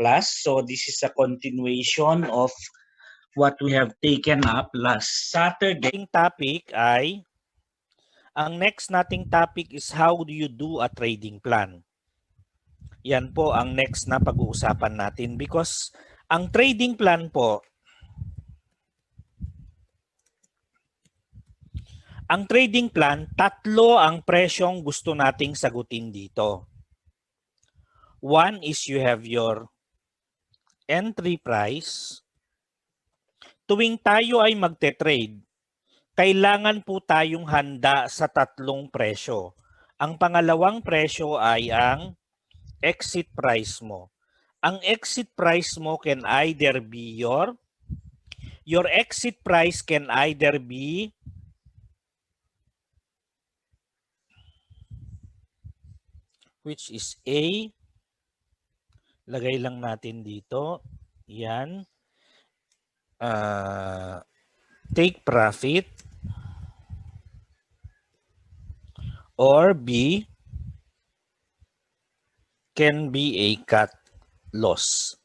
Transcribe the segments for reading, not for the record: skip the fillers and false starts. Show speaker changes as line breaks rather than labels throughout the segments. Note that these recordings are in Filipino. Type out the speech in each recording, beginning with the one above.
class. So this is a continuation of what we have taken up last Saturday.
Topic ay, ang next nating topic is how do you do a trading plan. Yan po ang next na pag-uusapan natin because ang trading plan po, ang trading plan, tatlo ang presyong gusto nating sagutin dito. One is you have your entry price. Tuwing tayo ay magte-trade, kailangan po tayong handa sa tatlong presyo. Ang pangalawang presyo ay ang exit price mo. Ang exit price mo can either be your exit price can either be which is A. Lagay lang natin dito. Yan. Take profit. Or B can be a cut loss.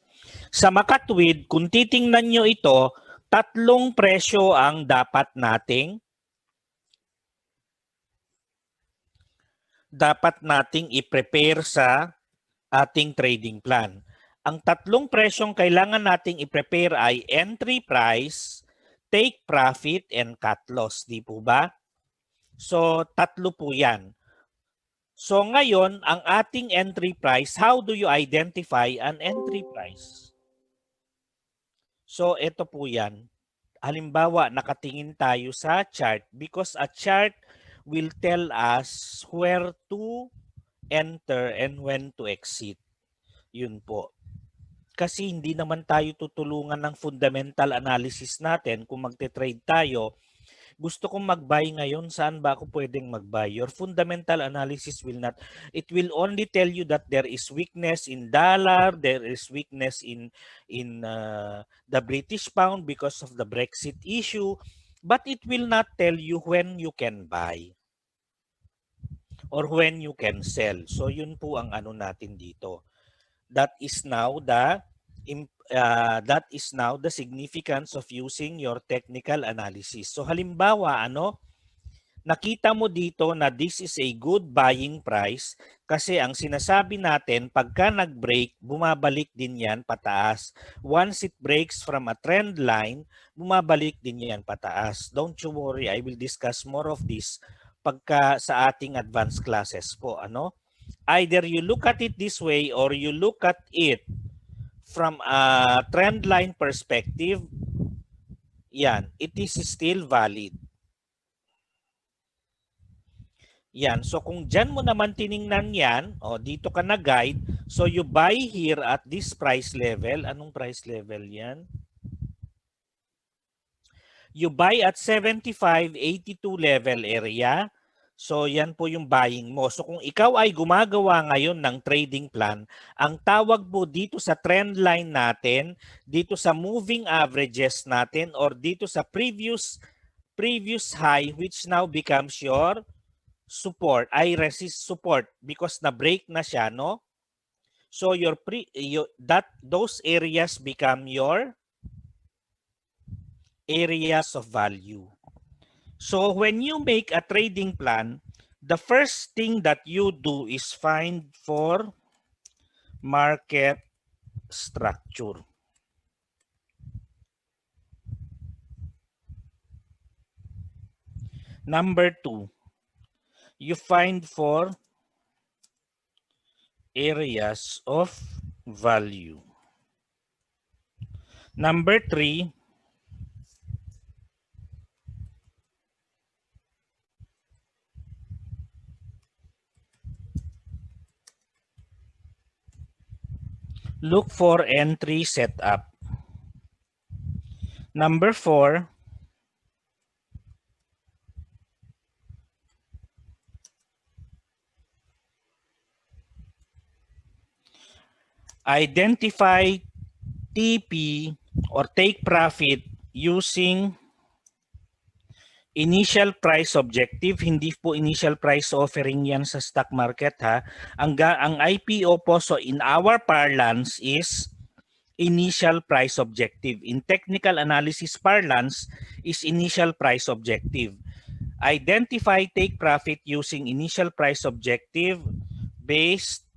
Sa makatwid, kung titingnan nyo ito, tatlong presyo ang dapat nating i-prepare sa ating trading plan. Ang tatlong presyong kailangan nating i-prepare ay entry price, take profit, and cut loss. Di po ba? So, tatlo po yan. So, ngayon, ang ating entry price, how do you identify an entry price? So, ito po yan. Halimbawa, nakatingin tayo sa chart because a chart will tell us where to enter and when to exit. Yun po. Kasi hindi naman tayo tutulungan ng fundamental analysis natin kung magte-trade tayo. Gusto kong mag-buy ngayon, saan ba ako pwedeng mag-buy? Your fundamental analysis will not, it will only tell you that there is weakness in dollar, there is weakness in the British pound because of the Brexit issue, but it will not tell you when you can buy or when you can sell. So yun po ang ano natin dito. That is now the significance of using your technical analysis. So halimbawa, nakita mo dito na this is a good buying price kasi ang sinasabi natin, pagka nag-break, bumabalik din yan pataas. Once it breaks from a trend line, bumabalik din yan pataas. Don't you worry, I will discuss more of this pagka sa ating advanced classes po. Either you look at it this way or you look at it from a trend line perspective, yan, it is still valid. Yan, so kung dyan mo naman tiningnan yan, dito ka na-guide, so you buy here at this price level. Anong price level yan? You buy at 75, 82 level area. So yan po yung buying mo. So kung ikaw ay gumagawa ngayon ng trading plan, ang tawag po dito sa trend line natin, dito sa moving averages natin, or dito sa previous high which now becomes your support, ay resist support because na-break na siya, no? So those areas become your areas of value. So when you make a trading plan, the first thing that you do is find for market structure. Number 2, you find for areas of value. Number 3, look for entry setup. Number 4, identify TP or take profit using initial price objective. Hindi po initial price offering yan sa stock market, ha. Ang IPO po, so in our parlance is initial price objective. In technical analysis parlance, is initial price objective. Identify take profit using initial price objective based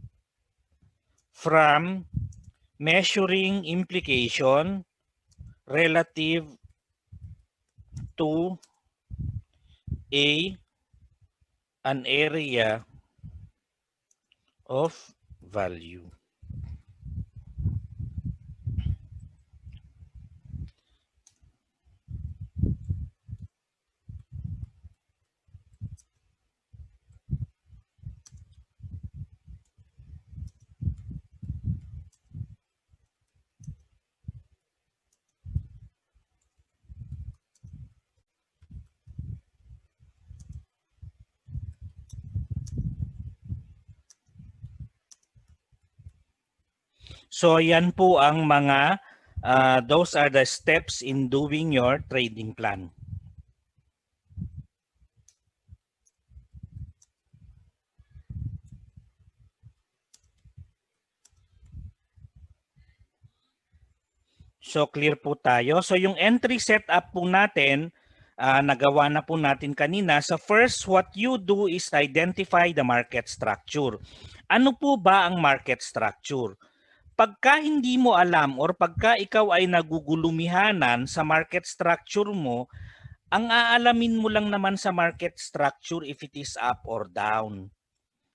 from measuring implication relative to an area of value. So yan po ang mga those are the steps in doing your trading plan. So clear po tayo. So yung entry setup po natin, nagawa na po natin kanina. So first, what you do is identify the market structure. Ano po ba ang market structure? Pagka hindi mo alam or pagka ikaw ay nagugulumihanan sa market structure mo, ang aalamin mo lang naman sa market structure if it is up or down.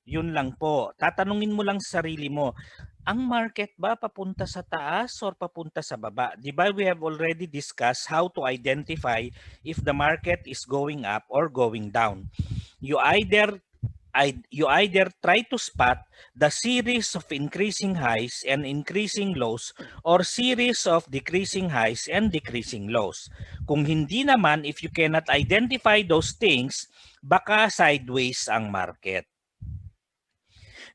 Yun lang po. Tatanungin mo lang sa sarili mo, ang market ba papunta sa taas or papunta sa baba? Di ba we have already discussed how to identify if the market is going up or going down. You either try to spot the series of increasing highs and increasing lows or series of decreasing highs and decreasing lows. Kung hindi naman, if you cannot identify those things, baka sideways ang market.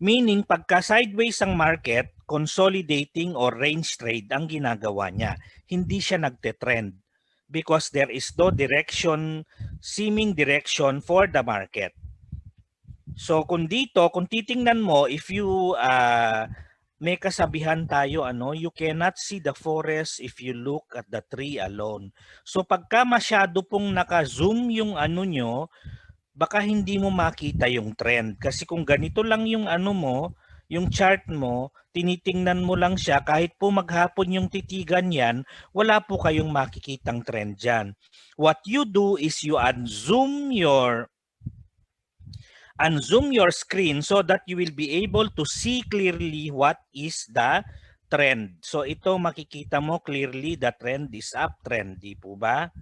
Meaning, pagka sideways ang market, consolidating or range trade ang ginagawa niya. Hindi siya nagte-trend because there is no direction, seeming direction for the market. So kung dito, kung titingnan mo, if you may kasabihan tayo, you cannot see the forest if you look at the tree alone. So pagka masyado pong naka-zoom yung nyo, baka hindi mo makita yung trend. Kasi kung ganito lang yung yung chart mo, tinitingnan mo lang siya, kahit po maghapon yung titigan yan, wala po kayong makikitang trend dyan. What you do is you unzoom your screen so that you will be able to see clearly what is the trend. So ito makikita mo clearly the trend is uptrend, di po ba?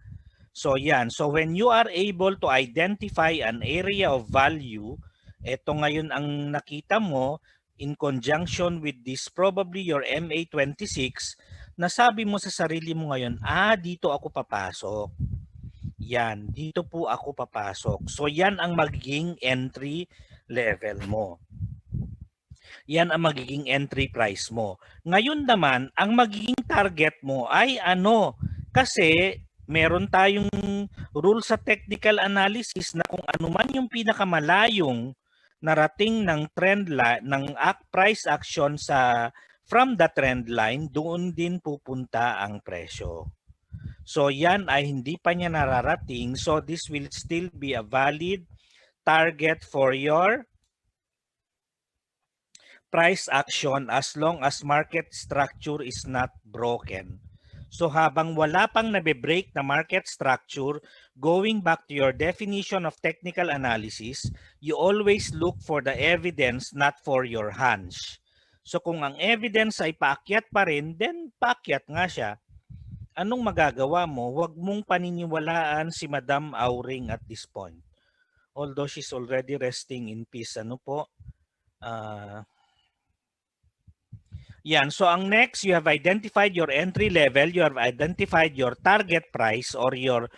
So yan. So when you are able to identify an area of value, ito ngayon ang nakita mo in conjunction with this probably your MA26, nasabi mo sa sarili mo ngayon, dito ako papasok. Yan, dito po ako papasok. So yan ang magiging entry level mo. Yan ang magiging entry price mo. Ngayon naman, ang magiging target mo ay kasi meron tayong rule sa technical analysis na kung ano man yung pinakamalayong narating ng trend line, ng price action from the trend line, doon din pupunta ang presyo. So yan ay hindi pa niya nararating. So this will still be a valid target for your price action as long as market structure is not broken. So habang wala pang nabe-break na market structure, going back to your definition of technical analysis, you always look for the evidence, not for your hunch. So kung ang evidence ay paakyat pa rin, then paakyat nga siya. Anong magagawa mo? Huwag mong paniniwalaan si Madam Auring at this point. Although she's already resting in peace. Yan. So ang next, you have identified your entry level, you have identified your target price or your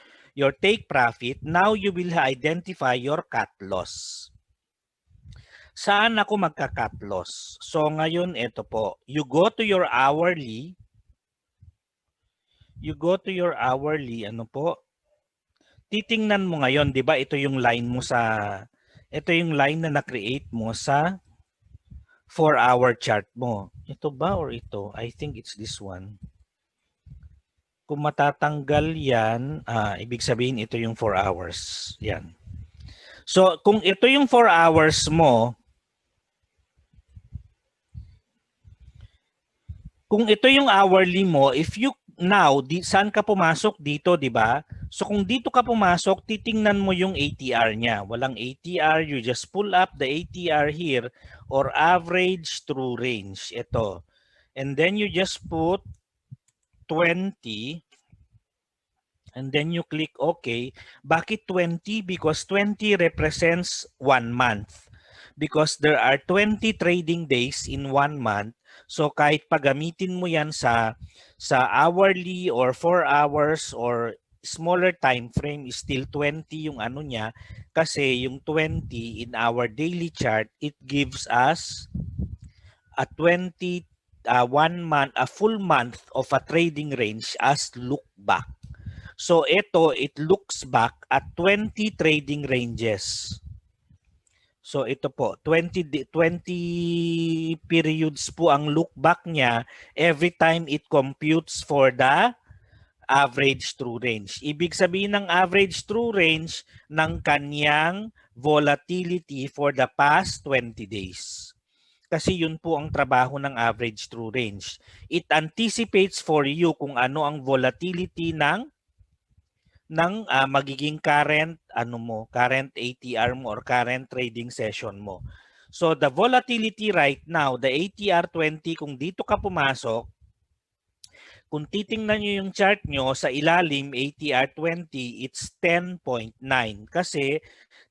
take profit. Now you will identify your cut loss. Saan ako magka-cut loss? So ngayon, ito po. You go to your hourly. Titingnan mo ngayon, 'di ba? Ito yung line mo ito yung line na na-create mo sa 4-hour chart mo. Ito ba or ito? I think it's this one. Kung matatanggal yan, ibig sabihin ito yung 4 hours. Yan. So, kung ito yung 4 hours mo, kung ito yung hourly mo, if you now, saan ka pumasok dito, di ba? So kung dito ka pumasok, titingnan mo yung ATR niya. Walang ATR, you just pull up the ATR here or average true range. Ito. And then you just put 20 and then you click OK. Bakit 20? Because 20 represents 1 month. Because there are 20 trading days in 1 month. So kahit pagamitin mo yan sa hourly or 4 hours or smaller time frame is still 20 yung ano niya kasi yung 20 in our daily chart, it gives us a 1 month, a full month of a trading range as look back. So ito, it looks back at 20 trading ranges. So ito po, 20 periods po ang look back niya every time it computes for the average true range. Ibig sabihin ng average true range ng kanyang volatility for the past 20 days. Kasi yun po ang trabaho ng average true range. It anticipates for you kung ano ang volatility ng magiging current current ATR mo or current trading session mo. So the volatility right now, the ATR 20, kung dito ka pumasok, kung titingnan nyo yung chart nyo sa ilalim, ATR 20, it's 10.9. Kasi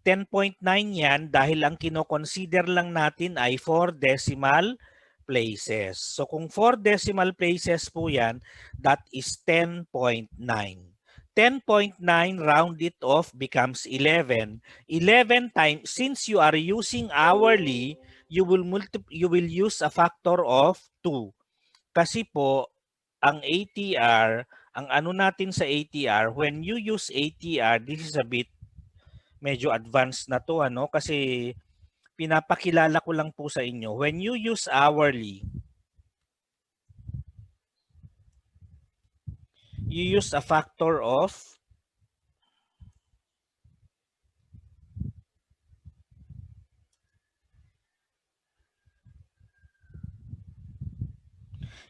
10.9 yan dahil ang kino-consider lang natin ay 4 decimal places. So kung 4 decimal places po yan, that is 10.9. 10.9 round it off becomes 11. 11 times, since you are using hourly, you will use a factor of 2. Kasi po, ang ATR, ang ano natin sa ATR, when you use ATR, this is a bit medyo advanced na to kasi pinapakilala ko lang po sa inyo. When you use hourly, you use a factor of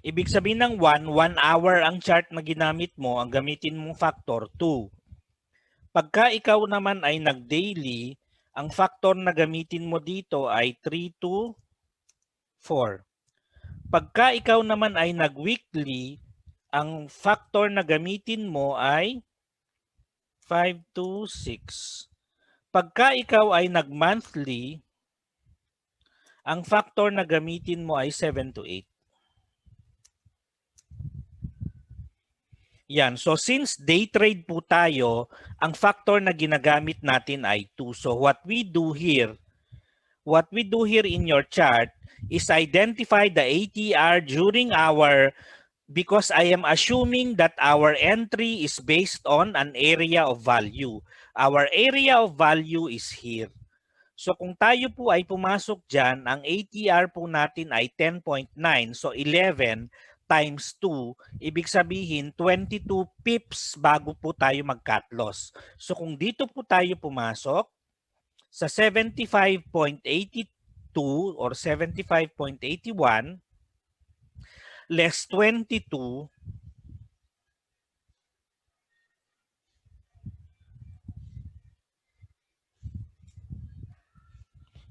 ibig sabihin ng 1 hour ang chart na ginamit mo, ang gamitin mong factor 2. Pagka ikaw naman ay nag-daily, ang factor na gamitin mo dito ay 3 to 4. Pagka ikaw naman ay nag-weekly, ang factor na gamitin mo ay 5 to 6. Pagka ikaw ay nag-monthly, ang factor na gamitin mo ay 7 to 8. Yan. So since day trade po tayo, ang factor na ginagamit natin ay 2. So what we do here in your chart is identify the ATR during our, because I am assuming that our entry is based on an area of value. Our area of value is here. So kung tayo po ay pumasok dyan, ang ATR po natin ay 10.9. So 11 times 2, ibig sabihin 22 pips bago po tayo mag-cut loss. So kung dito po tayo pumasok sa 75.82 or 75.81 less 22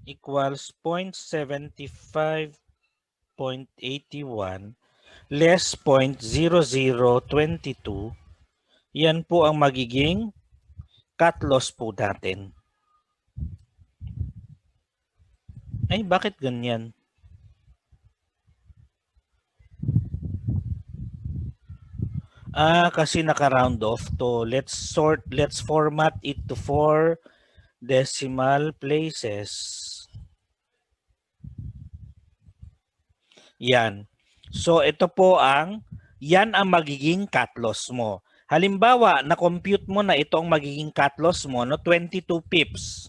equals 0.75.81 less 0.0022, yan po ang magiging cut loss po natin. Ay, bakit ganyan? Kasi naka-round off to. Let's format it to 4 decimal places. Yan. So ito po yan ang magiging cut loss mo. Halimbawa, na-compute mo na ito ang magiging cut loss mo, 22 pips.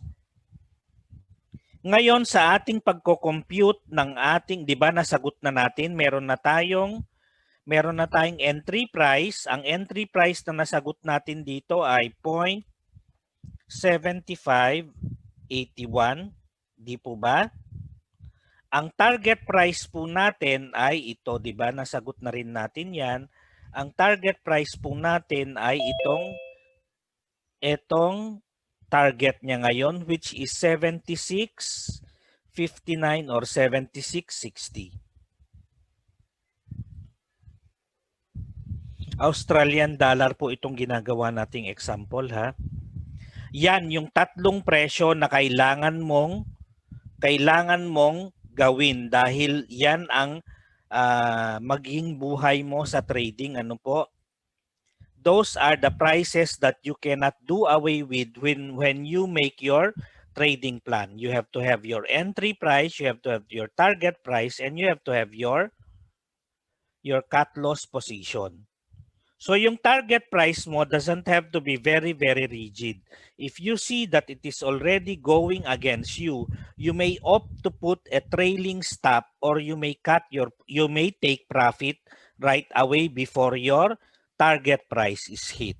Ngayon sa ating pagko-compute ng ating, 'di ba, nasagot na natin, meron na tayong entry price. Ang entry price na nasagot natin dito ay 0.7581, di po ba? Ang target price po natin ay ito, 'di ba? Nasagot na rin natin 'yan. Ang target price po natin ay itong target niya ngayon, which is 76.59 or 76.60. Australian dollar po itong ginagawa nating example, ha. Yan yung tatlong presyo na kailangan mong gawin dahil yan ang maging buhay mo sa trading. Ano po? Those are the prices that you cannot do away with when you make your trading plan. You have to have your entry price, you have to have your target price, and you have to have your cut loss position. So yung target price mo doesn't have to be very, very rigid. If you see that it is already going against you, you may opt to put a trailing stop, or you may take profit right away before your target price is hit.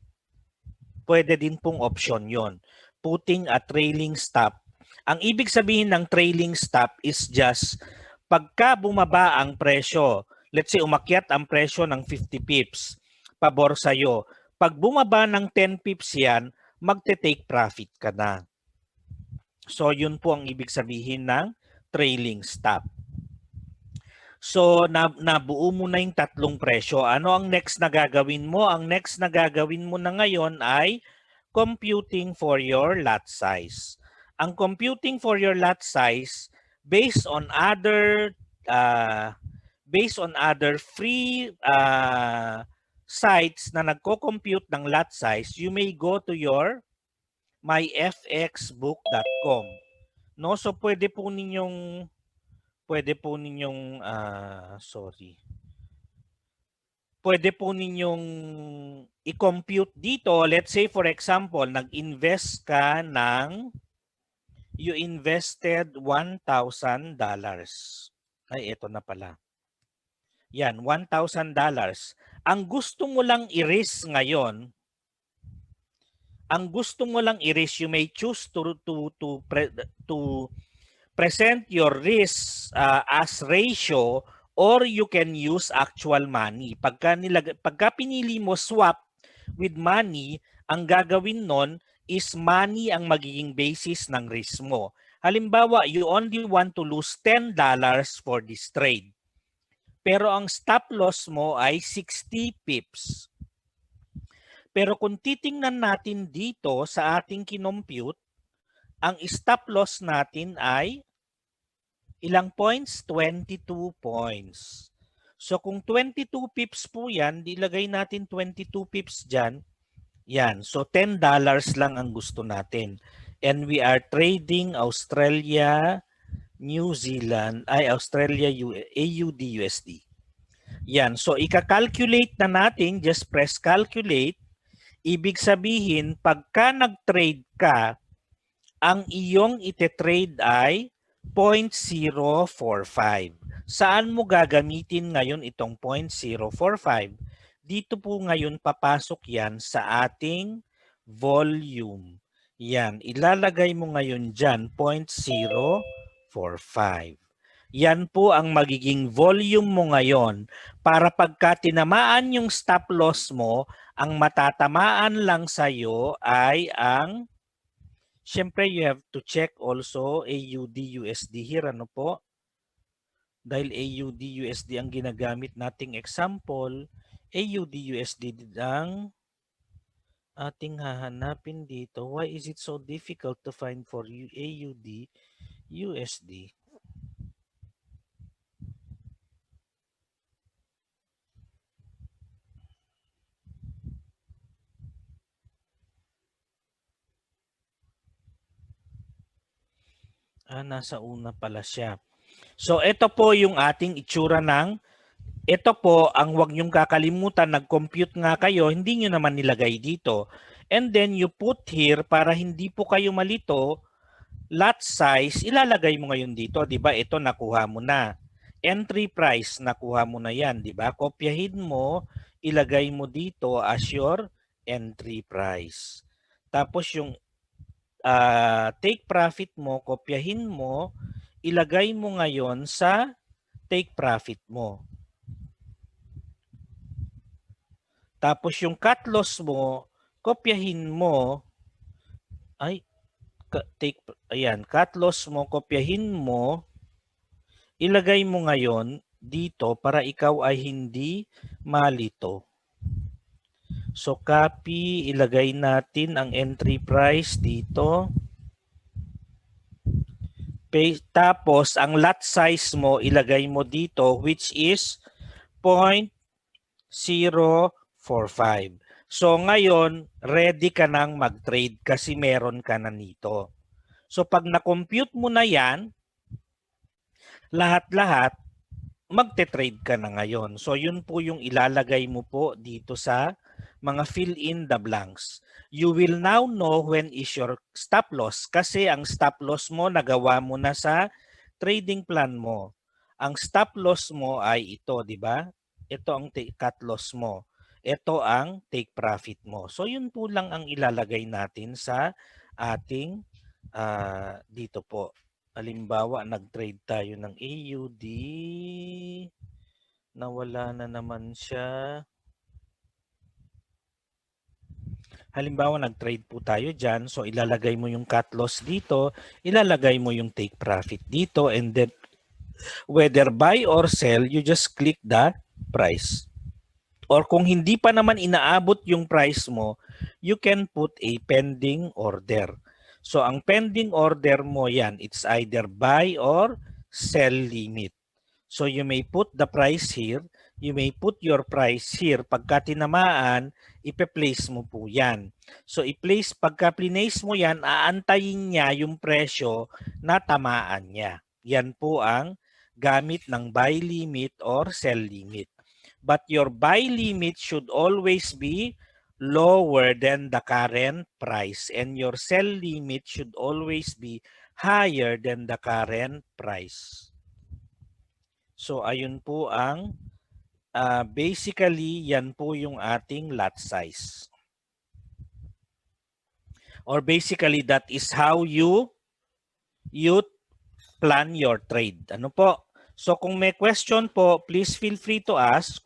Pwede din pong option yon, putting a trailing stop. Ang ibig sabihin ng trailing stop is just pagka bumaba ang presyo, let's say umakyat ang presyo ng 50 pips, pabor sa'yo. Pag bumaba ng 10 pips yan, magte-take profit ka na. So yun po ang ibig sabihin ng trailing stop. So nabuo mo na yung tatlong presyo. Ano ang next na gagawin mo? Ang next na gagawin mo na ngayon ay computing for your lot size. Ang computing for your lot size based on other free sites na nagko-compute ng lot size, you may go to your myfxbook.com. No, so pwede po ninyong i-compute dito. Let's say for example, you invested $1,000. Ay, ito na pala. Yan, $1,000. Ang gusto mo lang i-risk ngayon, you may choose to present your risk as ratio, or you can use actual money. Pagka pinili mo swap with money, ang gagawin nun is money ang magiging basis ng risk mo. Halimbawa, you only want to lose $10 for this trade. Pero ang stop loss mo ay 60 pips. Pero kung titingnan natin dito sa ating kinompute, ang stop loss natin ay ilang points? 22 points. So kung 22 pips po yan, ilagay natin 22 pips dyan. Yan. So $10 lang ang gusto natin. And we are trading Australia, New Zealand, Australia, AUD, USD. Yan. So ika-calculate na natin, just press calculate. Ibig sabihin, pagka nag-trade ka, ang iyong ite-trade ay 0.045. Saan mo gagamitin ngayon itong 0.045? Dito po ngayon papasok yan sa ating volume. Yan, ilalagay mo ngayon dyan 0.045. Yan po ang magiging volume mo ngayon para pagka tinamaan yung stop loss mo, ang matatamaan lang sa'yo ay ang, syempre you have to check also AUD USD here, ano po? Dahil AUD USD ang ginagamit nating example, AUD USD ang ating hahanapin dito. Why is it so difficult to find for AUD USD? Nasa una pala siya. So ito po yung ating itsura ng, ito po ang wag niyong kakalimutan, nag-compute nga kayo, hindi niyo naman nilagay dito. And then you put here, para hindi po kayo malito, lot size, ilalagay mo ngayon dito, 'di ba? Ito nakuha mo na. Entry price, nakuha mo na 'yan, 'di ba? Kopyahin mo, ilagay mo dito as your entry price. Tapos yung take profit mo, kopyahin mo, ilagay mo ngayon sa take profit mo. Tapos yung cut loss mo, kopyahin mo, cut loss mo, kopyahin mo, ilagay mo ngayon dito para ikaw ay hindi malito. So copy, ilagay natin ang entry price dito. Tapos ang lot size mo, ilagay mo dito which is 0.045. So ngayon, ready ka nang mag-trade kasi meron ka na nito. So pag na-compute mo na yan, lahat-lahat, magte-trade ka na ngayon. So yun po yung ilalagay mo po dito sa mga fill in the blanks. You will now know when is your stop loss kasi ang stop loss mo nagawa mo na sa trading plan mo. Ang stop loss mo ay ito, di ba? Ito ang cut loss mo. Ito ang take profit mo. So yun po lang ang ilalagay natin sa ating dito po. Halimbawa, nag-trade tayo ng AUD. Nawala na naman siya. Halimbawa, nag-trade po tayo dyan. So, ilalagay mo yung cut loss dito. Ilalagay mo yung take profit dito. And then, whether buy or sell, you just click the price. Or kung hindi pa naman inaabot yung price mo, you can put a pending order. So, ang pending order mo yan, it's either buy or sell limit. So, you may put the price here. You may put your price here. Pagka tinamaan, ipe-place mo po yan. So, pagka place mo yan, aantayin niya yung presyo na tamaan niya. Yan po ang gamit ng buy limit or sell limit. But your buy limit should always be lower than the current price and your sell limit should always be higher than the current price. So ayun po ang basically yan po yung ating lot size. Or basically that is how you plan your trade. Ano po? So kung may question po, please feel free to ask.